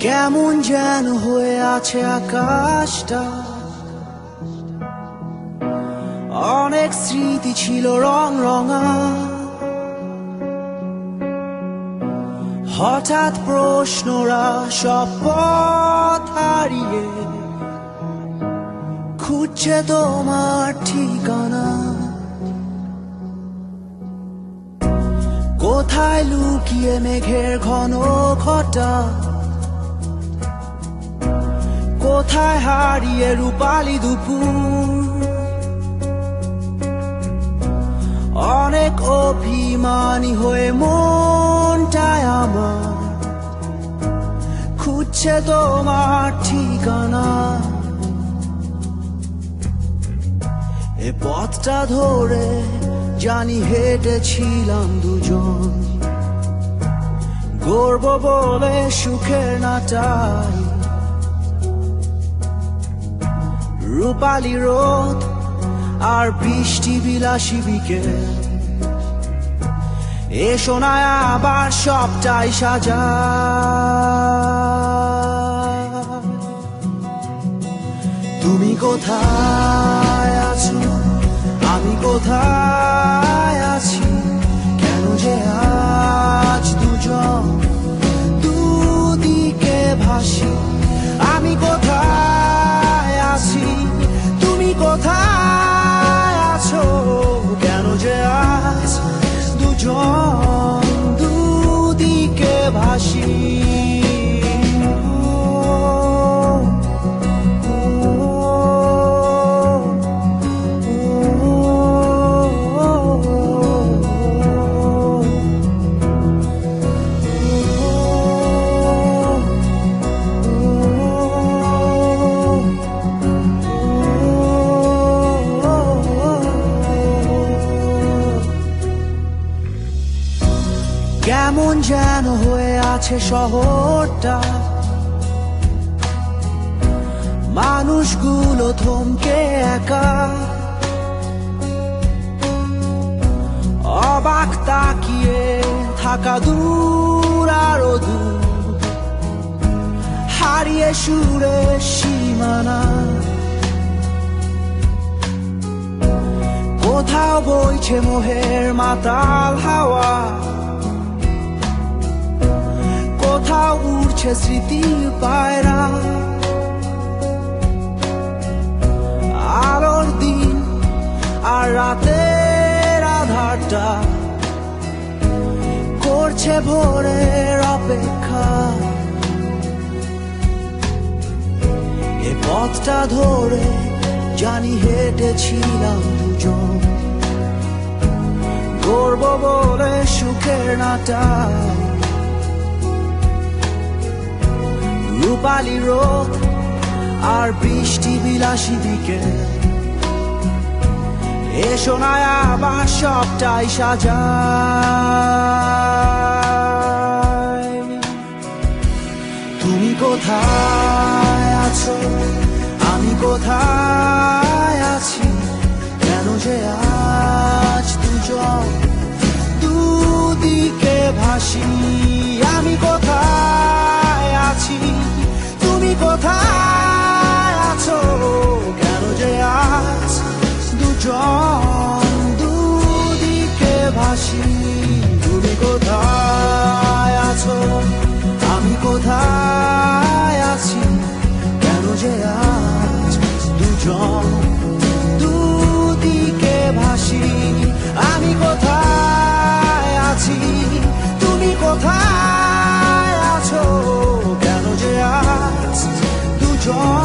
কেমন যেন হয়ে আছে আকাশটা, অনেক স্মৃতি ছিল রং রঙা। হঠাৎ প্রশ্নরা সব পথ হারিয়ে খুঁজছে তোমার ঠিকানা। কোথায় লুকিয়ে মেঘের ঘন ঘটা, কোথায় হারিয়ে রূপালি দুপুর। অনেক অভিমানী হয়ে মনটায় আমার খুঁজছে তোমার ঠিকানা। এ পথটা ধরে জানি হেঁটেছিলাম দুজন, গর্ব বলে সুখের নাটাই। রূপালি রোদ আর বৃষ্টি বিলাসী বিকেল, এসো না আবার সবটাই সাজা। তুমি কোথায় আছো, আমি কোথায় আছি, কেন যে আজ দুজন দুদিকে ভাসি। আমি কোথায় আছি, তুমি কোথায় আছো, কেন যে আজ দুজন দুদিকে ভাসি। কেমন যেন হয়ে আছে শহরটা, মানুষগুলো থমকে একা। অবাক তাকিয়ে থাকা দূর আরো দূর, হারিয়ে সুরে সীমানা। কোথাও বইছে মোহের মাতাল হাওয়া, কোথাও উড়ছে স্মৃতির পায়রা। আলোর দিন আর রাতের আধারটা করছে ভোরের অপেক্ষা। এ পথটা ধরে জানি হেঁটেছিলাম দুজন, গর্ব বলে সুখের নাটাই। রূপালি রোদ আর বৃষ্টি বিলাসী বিকেল, এসো না আবার সবটাই সাজাই। তুমি কোথায় আছো, আমি কোথায় আছি, কেন যে আজ দুজন দুদিকে ভাসি। আমি কোথায় আছি, তুমি কোথায় আছো, কেন যে আজ দুজন দুদিকে ভাসি। তুমি কোথায় আছো, আমি কোথায় আছি, কেন যে আজ দুজন দুদিকে ভাসি। আমি কোথায় আছি, তুমি কোথায় আছো, কেন যে আজ দুজন